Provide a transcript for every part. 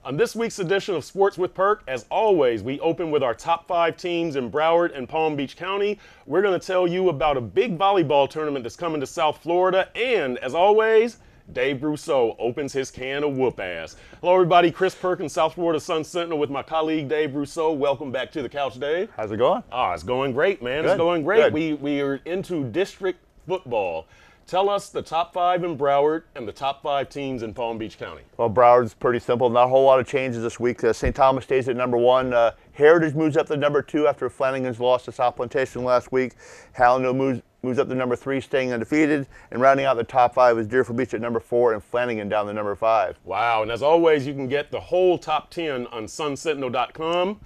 On this week's edition of Sports with Perk, as always, we open with our top 5 teams in Broward and Palm Beach County. We're going to tell you about a big volleyball tournament that's coming to South Florida. And, as always, Dave Brousseau opens his can of whoop ass. Hello, everybody. Chris Perkins, South Florida Sun Sentinel with my colleague Dave Brousseau. Welcome back to the couch, Dave. How's it going? Oh, it's going great, man. Good. It's going great. Good. We are into district football. Tell us the top 5 in Broward and the top 5 teams in Palm Beach County. Well, Broward's pretty simple. Not a whole lot of changes this week. St. Thomas stays at number 1. Heritage moves up to number 2 after Flanagan's lost to South Plantation last week. Hallandale moves up to number 3, staying undefeated. And rounding out the top 5 is Deerfield Beach at number 4 and Flanagan down to number 5. Wow, and as always, you can get the whole top 10 on sunsentinel.com.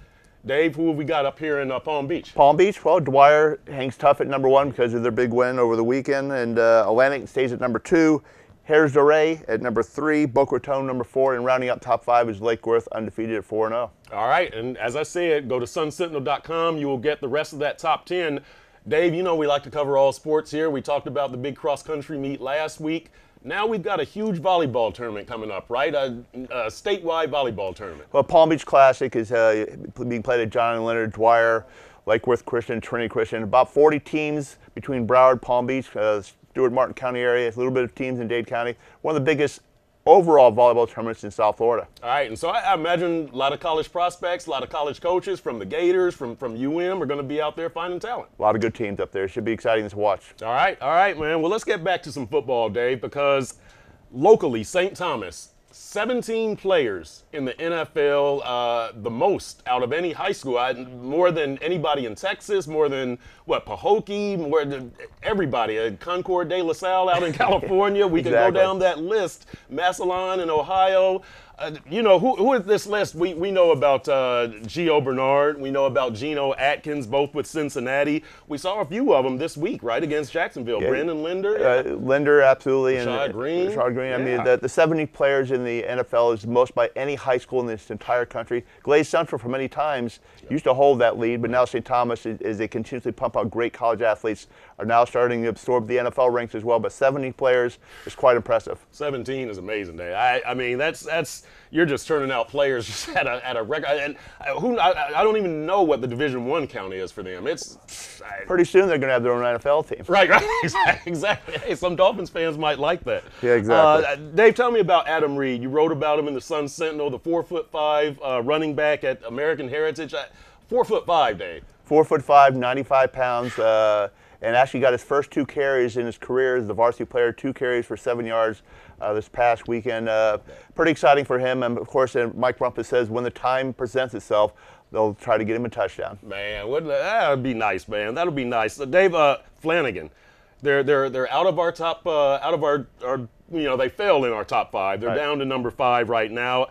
Dave, who have we got up here in Palm Beach? Palm Beach, well, Dwyer hangs tough at number 1 because of their big win over the weekend. And Atlantic stays at number 2. Harris Doré at number 3, Boca Raton number 4, and rounding out top 5 is Lake Worth, undefeated at 4-0. All right, and as I said, go to sunsentinel.com. You will get the rest of that top 10. Dave, you know we like to cover all sports here. We talked about the big cross-country meet last week. Now we've got a huge volleyball tournament coming up, right? A statewide volleyball tournament. Well, Palm Beach Classic is being played at John and Leonard, Dwyer, Lake Worth Christian, Trinity Christian. About 40 teams between Broward, Palm Beach, Stewart Martin County area, a little bit of teams in Dade County. One of the biggest overall volleyball tournaments in South Florida. All right, and so I imagine a lot of college prospects, a lot of college coaches from the Gators, from UM are going to be out there finding talent. A lot of good teams up there. It should be exciting to watch. All right, man. Well, let's get back to some football, Dave, because locally, St. Thomas, 17 players in the NFL, the most out of any high school, more than anybody in Texas, more than, Pahokee, more than everybody, Concord de La Salle out in California. We Exactly. can go down that list, Massillon in Ohio. Who is this list? We know about Gio Bernard. We know about Geno Atkins, both with Cincinnati. We saw a few of them this week, right, against Jacksonville. Yeah. Brandon Linder. Linder, absolutely. Rashad Green. Rashad Green. I Yeah. mean, the 70 players in the NFL is the most by any high school in this entire country. Glaze Central, for many times, used to hold that lead, but now St. Thomas, as they continuously pump out great college athletes, are now starting to absorb the NFL ranks as well. But 70 players is quite impressive. 17 is amazing, Dave. I mean, that's you're just turning out players just at a record. And I don't even know what the Division I county is for them. Pretty soon they're going to have their own NFL team. Right, exactly. Hey, some Dolphins fans might like that. Yeah, exactly. Dave, tell me about Adam Reed. You wrote about him in the Sun Sentinel, the 4'5" running back at American Heritage. 4'5", Dave. 4'5", 95 pounds, and actually got his first 2 carries in his career as the varsity player, 2 carries for 7 yards this past weekend. Pretty exciting for him, and of course, Mike Rumpus says when the time presents itself, they'll try to get him a touchdown. Man, that would be nice, man. That'll be nice. Dave, Flanagan, they're out of our top, out of our they fell in our top 5. They're Right. down to number 5 right now.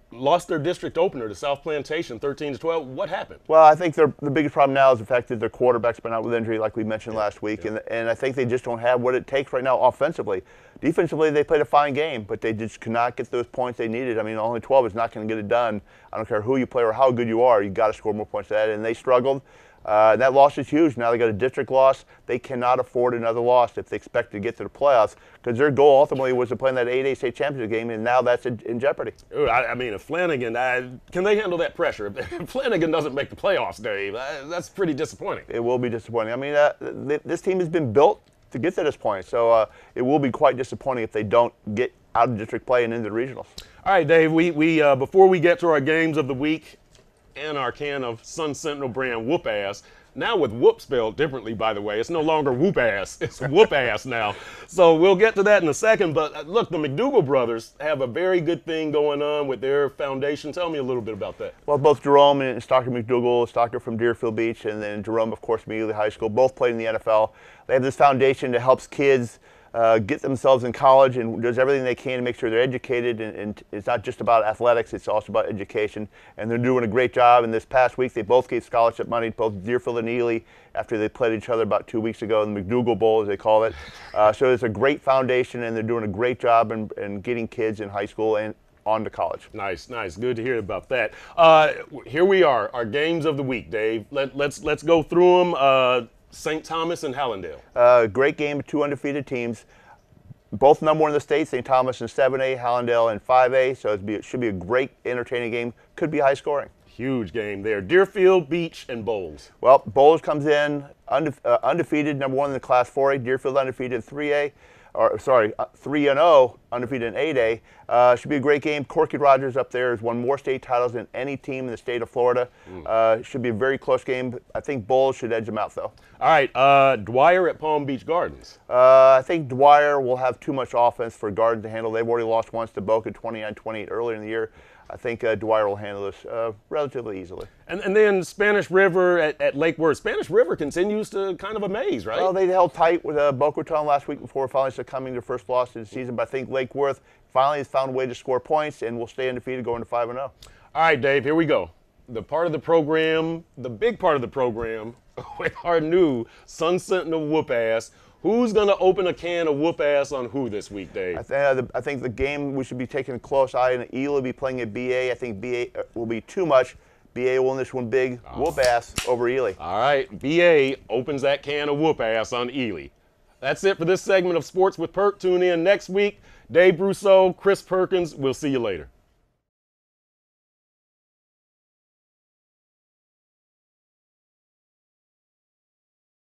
Lost their district opener to South Plantation, 13-12. What happened? Well, I think the biggest problem now is the fact that their quarterback's been out with injury, like we mentioned last week, and I think they just don't have what it takes right now offensively. Defensively, they played a fine game, but they just could not get those points they needed. I mean, only 12 is not going to get it done. I don't care who you play or how good you are, you got to score more points than that, and they struggled. That loss is huge. Now they got a district loss. They cannot afford another loss if they expect to get to the playoffs, because their goal ultimately was to play in that 8A state championship game, and now that's in jeopardy. Ooh, I mean, if Flanagan, can they handle that pressure? If Flanagan doesn't make the playoffs, Dave, that's pretty disappointing. It will be disappointing. I mean, this team has been built to get to this point, so it will be quite disappointing if they don't get out of district play and into the regionals. All right, Dave, we before we get to our games of the week and our can of Sun Sentinel brand whoop ass. Now with whoop spelled differently, by the way. It's no longer whoop ass. It's whoop ass now. So we'll get to that in a second. But look, the McDougal brothers have a very good thing going on with their foundation. Tell me a little bit about that. Well, both Jerome and Stocker McDougal, Stocker from Deerfield Beach, and then Jerome, of course, from Ely High School, both played in the NFL. They have this foundation that helps kids get themselves in college and does everything they can to make sure they're educated, and it's not just about athletics, it's also about education, and they're doing a great job. And this past week they both gave scholarship money to both Deerfield and Ely after they played each other about 2 weeks ago in the McDougal Bowl, as they call it. So it's a great foundation, and they're doing a great job in getting kids in high school and on to college. Nice. Good to hear about that. Here we are, our games of the week, Dave. Let's go through them. St. Thomas and Hallandale. Great game of 2 undefeated teams. both number one in the state, St. Thomas in 7A, Hallandale in 5A, so it should be a great, entertaining game. Could be high scoring. Huge game there. Deerfield, Beach, and Bowles. Well, Bowles comes in undefeated, number one in the Class 4A. Deerfield undefeated in 3A. 3-0, undefeated in 8A. Should be a great game. Corky Rogers up there has won more state titles than any team in the state of Florida. Should be a very close game. I think Bowles should edge them out, though. All right, Dwyer at Palm Beach Gardens. I think Dwyer will have too much offense for Gardens to handle. They've already lost once to Boca 29-28 earlier in the year. I think Dwyer will handle this relatively easily. And then Spanish River at Lake Worth. Spanish River continues to kind of amaze, right? Well, they held tight with Boca Raton last week before finally succumbing to their first loss of the season. But I think Lake Worth finally has found a way to score points and will stay undefeated going to 5-0. All right, Dave, here we go. The part of the program, the big part of the program, with our new Sun Sentinel whoop ass. Who's going to open a can of whoop ass on who this week, Dave? I think the game we should be taking a close eye on. Ely will be playing at BA. I think BA will be too much. BA will win this one big. Whoop ass over Ely. All right, BA opens that can of whoop ass on Ely. That's it for this segment of Sports with Perk. Tune in next week. Dave Brousseau, Chris Perkins. We'll see you later.